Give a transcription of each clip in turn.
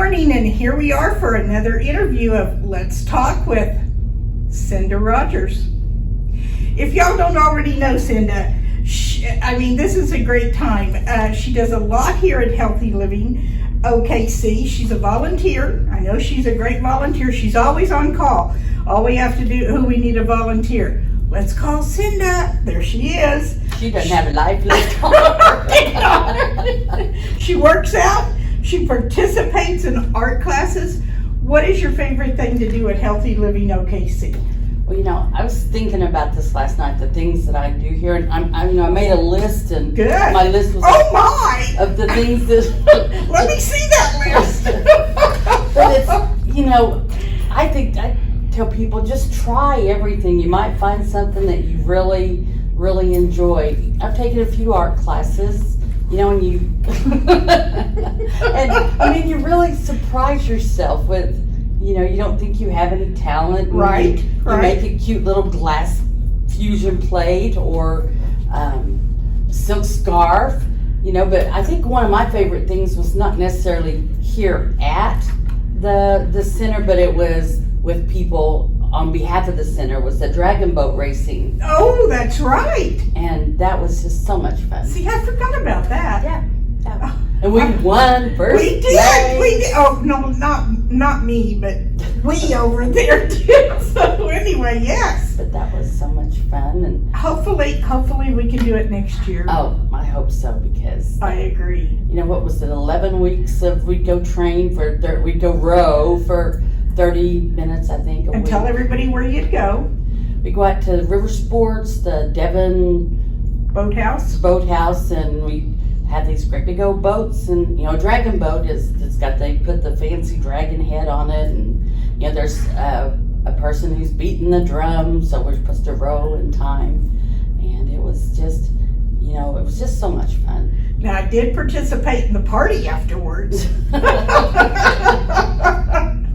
morning, and here we are for another interview of Let's Talk with Cinda Rodgers. If y'all don't already know Cinda, this is a great time. She does a lot here at Healthy Living OKC. She's a volunteer. I know she's a great volunteer. She's always on call. All we have to do, we need a volunteer. Let's call Cinda. There she is. She doesn't have a life left. She works out. She participates in art classes. What is your favorite thing to do at Healthy Living OKC? Well, I was thinking about this last night, the things that I do here, and I made a list, and Good. My list was of the things that. Let me see that list. But it's, I think I tell people just try everything. You might find something that you really, really enjoy. I've taken a few art classes. And you, and you really surprise yourself with, you don't think you have any talent. Right. You make a cute little glass fusion plate or silk scarf, but I think one of my favorite things was not necessarily here at the center, but it was with people on behalf of the center, was the dragon boat racing. Oh, that's right. And that was just so much fun. See, I forgot about that. Yeah. And we won first. We did. Oh, no, not me, but we over there did. So anyway, yes. But that was so much fun, and hopefully we can do it next year. Oh, I hope so, because I agree. What was it? 11 weeks of we'd go train for we'd go row for 30 minutes, I think. And tell everybody where you'd go. We go out to River Sports, the Devon Boathouse, and we had these great big old boats, and a dragon boat they put the fancy dragon head on it, and there's a person who's beating the drum, so we're supposed to row in time, and it was just so much fun. Now I did participate in the party afterwards.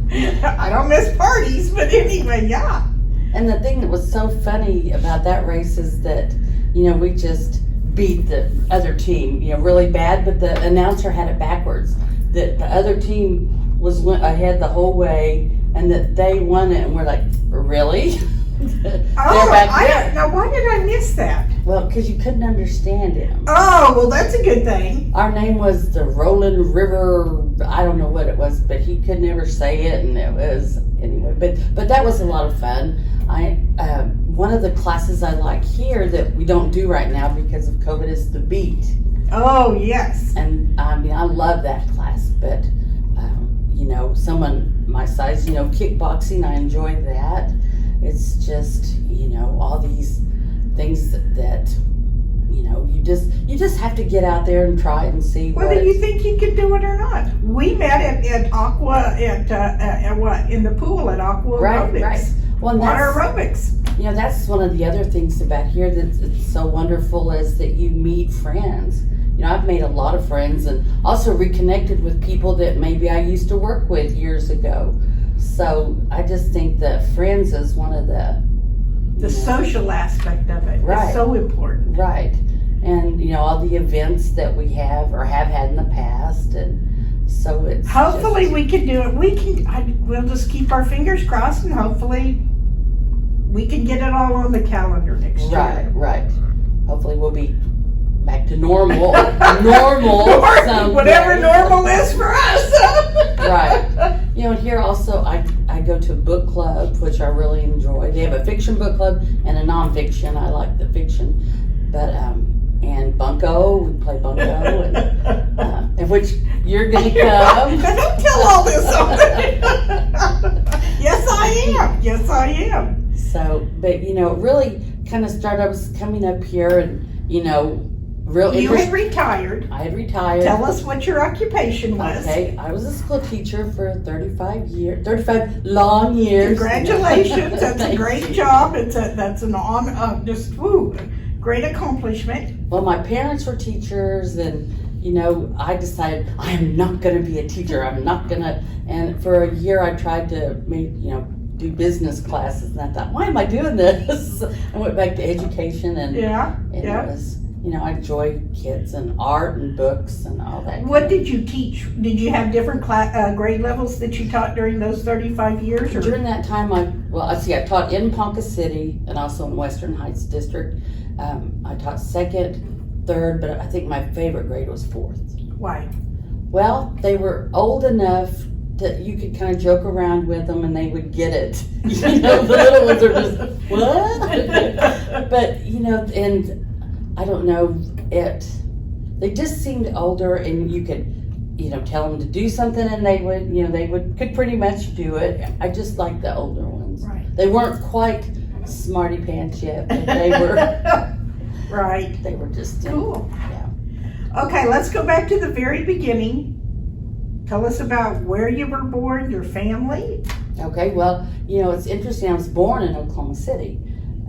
I don't miss parties, but anyway, yeah. And the thing that was so funny about that race is that we just beat the other team, really bad, but the announcer had it backwards, that the other team went ahead the whole way and that they won it, and we're like, really? Now why did I miss that? Well, because you couldn't understand him. Oh, well, that's a good thing. Our name was the Rolling River, I don't know what it was, but he could never say it, and it was, anyway, but that was a lot of fun. One of the classes I like here that we don't do right now because of COVID is the beat. Oh, yes. And I love that class, but someone my size, kickboxing, I enjoy that. It's just, all these things that you just have to get out there and try it and see whether you think you can do it or not. We met at Aqua in the pool at Aqua Aerobics. Right. Well, water aerobics. That's one of the other things about here that's so wonderful is that you meet friends. I've made a lot of friends and also reconnected with people that maybe I used to work with years ago. So I just think that friends is one of the social aspect of it. Right. Is so important. Right. And all the events that we have or have had in the past, and so it's hopefully we can do it. We'll just keep our fingers crossed, and hopefully we can get it all on the calendar next year. Right. Hopefully we'll be back to normal. Whatever normal is for us. Right. And here also I go to a book club, which I really enjoy. They have a fiction book club and a nonfiction. I like the fiction, but and bunco. We play bunco, and which you're gonna come. Don't tell all this already. Yes, I am. So, but really kind of started. I was coming up here, and really. You had retired. I had retired. Tell us what your occupation was. Okay, I was a school teacher for 35 long years. Congratulations! That's a great job. That's an great accomplishment. Well, my parents were teachers, and I decided I am not going to be a teacher. I'm not going to. And for a year, I tried to do business classes, and I thought, why am I doing this? I went back to education, and it was, I enjoy kids and art and books and all that. What did you teach? Did you have different grade levels that you taught during those 35 years? Or? During that time, I taught in Ponca City and also in Western Heights District. I taught second, third, but I think my favorite grade was fourth. Why? Well, they were old enough that you could kind of joke around with them and they would get it. The little ones are just, what? But, and I don't know, they just seemed older, and you could, tell them to do something and they would, could pretty much do it. I just like the older ones. Right. They weren't quite smarty pants yet, but they were. Right. They were just, cool. Yeah. Okay, let's go back to the very beginning. Tell us about where you were born, your family. Okay, well, it's interesting. I was born in Oklahoma City,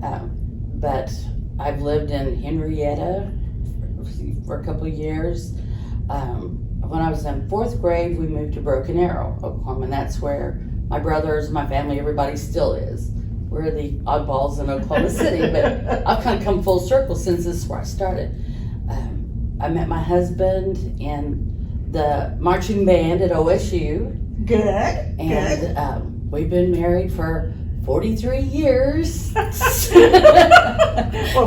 but I've lived in Henrietta for a couple of years. When I was in fourth grade, we moved to Broken Arrow, Oklahoma, and that's where my brothers, my family, everybody still is. We're the oddballs in Oklahoma City, but I've kind of come full circle since this is where I started. I met my husband in the marching band at OSU. Good. And we've been married for 43 years. Well,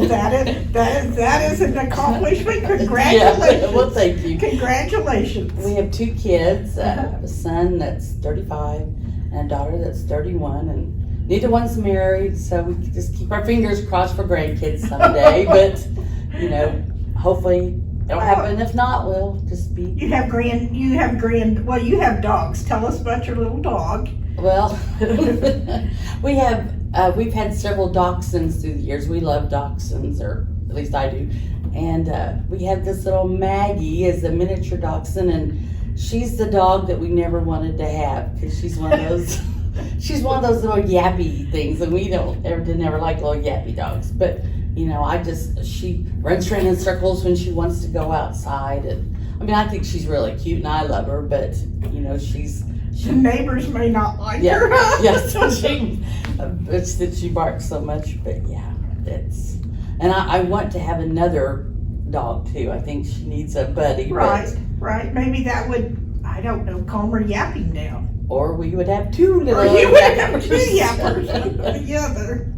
that is an accomplishment. Congratulations. Yeah, well, thank you. Congratulations. We have two kids, a son that's 35 and a daughter that's 31, and neither one's married, so we just keep our fingers crossed for grandkids someday. But, hopefully it'll happen. If not, we'll just be. You have dogs. Tell us about your little dog. Well, we've had several dachshunds through the years. We love dachshunds, or at least I do. And we had this little Maggie as a miniature dachshund, and she's the dog that we never wanted to have because she's one of those. She's one of those little yappy things, and we did never like little yappy dogs. But she runs around in circles when she wants to go outside, and I think she's really cute, and I love her. But the neighbors may not like her. Yes, it's that she barks so much. But yeah, and I want to have another dog too. I think she needs a buddy. Right. Maybe that would, I don't know, calm her yapping down. Or we would have two little. Or you would have two yappers together.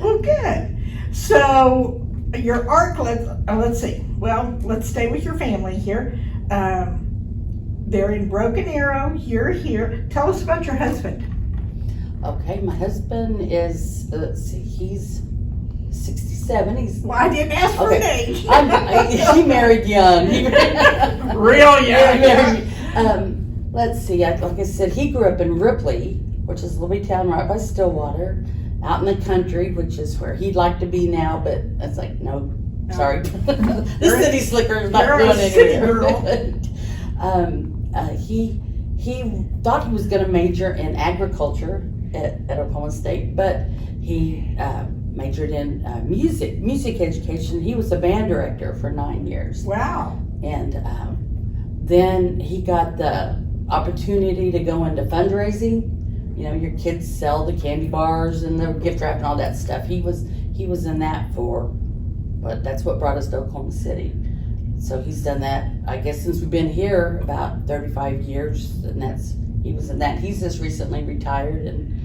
Well, good. So your art, let's see. Well, let's stay with your family here. They're in Broken Arrow. You're here. Tell us about your husband. Okay, my husband is, he's 67. Well, I didn't ask for an age. He married young. Real young. Let's see, like I said, he grew up in Ripley, which is a little town right by Stillwater, out in the country, which is where he'd like to be now, but it's like, no. Sorry. The city slicker is not going anywhere. He thought he was going to major in agriculture at Oklahoma State, but he majored in music education. He was a band director for 9 years. Wow. And then he got the opportunity to go into fundraising. Your kids sell the candy bars and the gift wrap and all that stuff. He was in that but that's what brought us to Oklahoma City. So he's done that, I guess, since we've been here about 35 years, and he was in that. He's just recently retired, and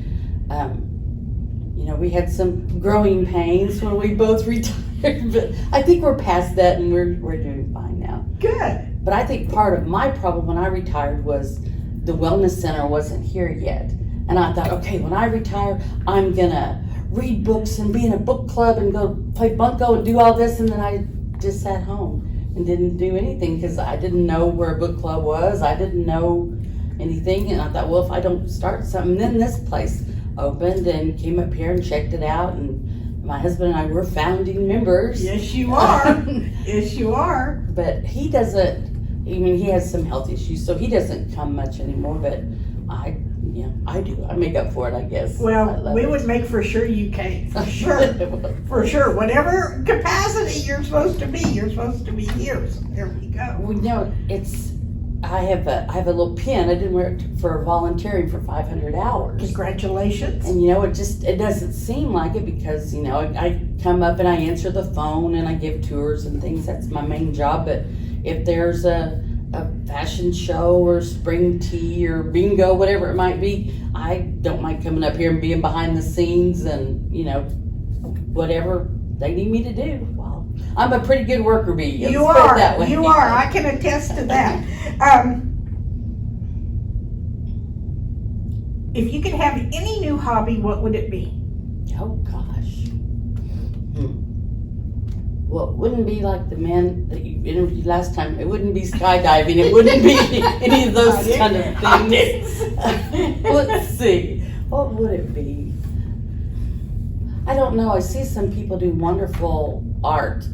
we had some growing pains when we both retired, but I think we're past that and we're doing fine now. Good. But I think part of my problem when I retired was the wellness center wasn't here yet, and I thought, okay, when I retire, I'm gonna read books and be in a book club and go play bunco and do all this, and then I just sat home and didn't do anything because I didn't know where a book club was. I didn't know anything, and I thought, well, if I don't start something, then this place opened and came up here and checked it out, and my husband and I were founding members. Yes, you are. Yes, you are. But he doesn't, he has some health issues, so he doesn't come much anymore, but I do. I make up for it, I guess. Well, we would make for sure you came. For sure. For sure. Whatever capacity you're supposed to be here. So there we go. Well, I have a little pin. I didn't work for volunteering for 500 hours. Congratulations. And it doesn't seem like it because, I come up and I answer the phone and I give tours and things. That's my main job. But if there's a fashion show or spring tea or bingo, whatever it might be, I don't mind coming up here and being behind the scenes and, whatever they need me to do. Well, I'm a pretty good worker bee. You are. That way. You are. I can attest to that. If you could have any new hobby, what would it be? Oh, gosh. Well, it wouldn't be like the man that you interviewed last time. It wouldn't be skydiving. It wouldn't be any of those kind of things. Let's see. What would it be? I don't know. I see some people do wonderful art,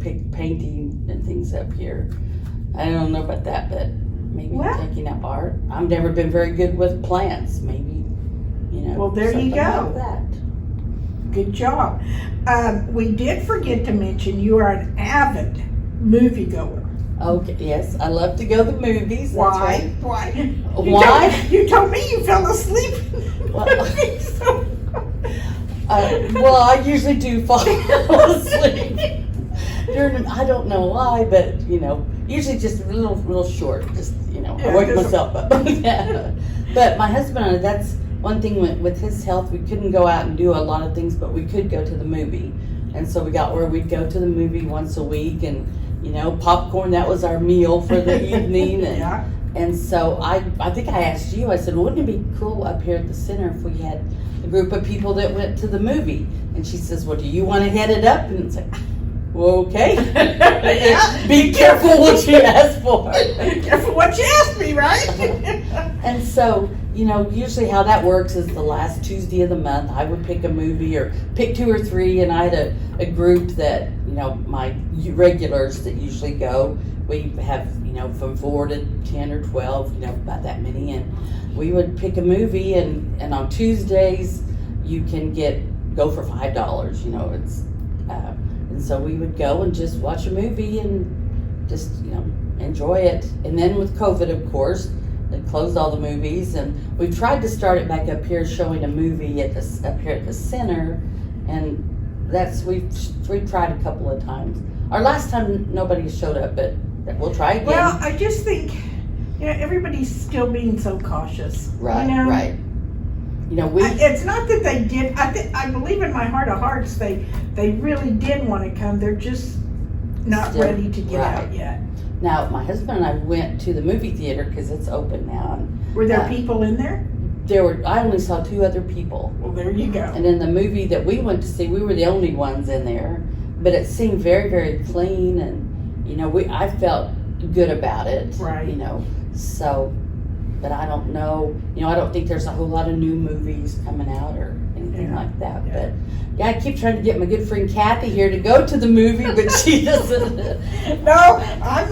painting and things up here. I don't know about that, but maybe taking up art. I've never been very good with plants. Maybe, Well, there you go. Like that. Good job. We did forget to mention you are an avid moviegoer. Okay, yes. I love to go to the movies. That's Why? right. Why? Why? You told me you fell asleep. Well, I usually do fall asleep. I don't know why, but usually just a little short. Just I wake myself up. Yeah. But my husband, that's one thing with his health. We couldn't go out and do a lot of things, but we could go to the movie, and so we got where we'd go to the movie once a week, and popcorn. That was our meal for the evening, and yeah. And so I think I asked you. I said, wouldn't it be cool up here at the center if we had a group of people that went to the movie? And she says, well, do you want to head it up? And it's like, well, okay. Yeah. Be careful what you ask for. Be careful what you ask me, right? And so, usually how that works is the last Tuesday of the month, I would pick a movie or pick 2 or 3, and I had a group that, my regulars that usually go. We have, from 4 to 10 or 12, about that many, and we would pick a movie, and on Tuesdays you can go for $5, it's, and so we would go and just watch a movie and just, enjoy it. And then with COVID, of course, they closed all the movies, and we tried to start it back up here, showing a movie up here at the center, and we've tried a couple of times. Our last time nobody showed up, but we'll try again. Well, I just think, everybody's still being so cautious. Right, right. It's not that they did. I believe in my heart of hearts they really did want to come. They're just not ready to get out yet. Now, my husband and I went to the movie theater because it's open now. And, were there people in there? I only saw 2 other people. Well, there you go. And in the movie that we went to see, we were the only ones in there. But it seemed very, very clean, and I felt good about it. Right. So, but I don't know. I don't think there's a whole lot of new movies coming out or anything like that. Yeah. But I keep trying to get my good friend Kathy here to go to the movie, but she doesn't. No, I'm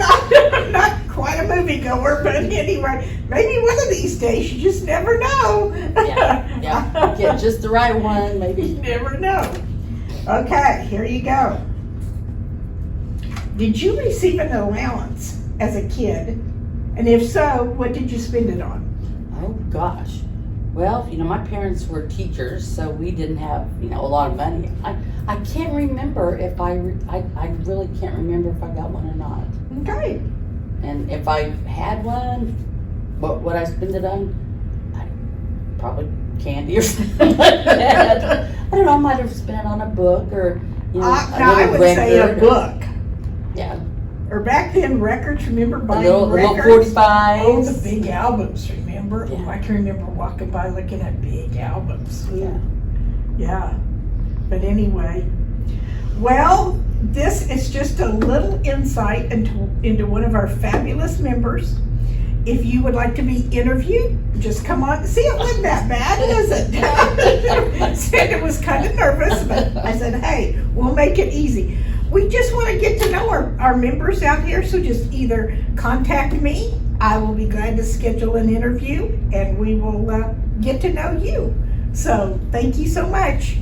not quite a moviegoer, but anyway, maybe one of these days. You just never know. Yeah. Get just the right one, maybe. You never know. Okay, here you go. Did you receive an allowance as a kid? And if so, what did you spend it on? Oh, gosh. Well, my parents were teachers, so we didn't have, a lot of money. I can't remember if I really can't remember if I got one or not. Okay. And if I had one, what would I spend it on? Probably candy or something like that. I don't know, I might have spent it on a book or, I would say a book. Yeah. Or back then, records, remember buying little records? 45s. Oh, the big albums, remember? Yeah. Oh, I can remember walking by looking at big albums. Yeah. Yeah. But anyway, well, this is just a little insight into one of our fabulous members. If you would like to be interviewed, just come on. See, it wasn't that bad, was it? Cinda was kind of nervous, but I said, hey, we'll make it easy. We just want to get to know our members out here, so just either contact me. I will be glad to schedule an interview, and we will get to know you. So thank you so much.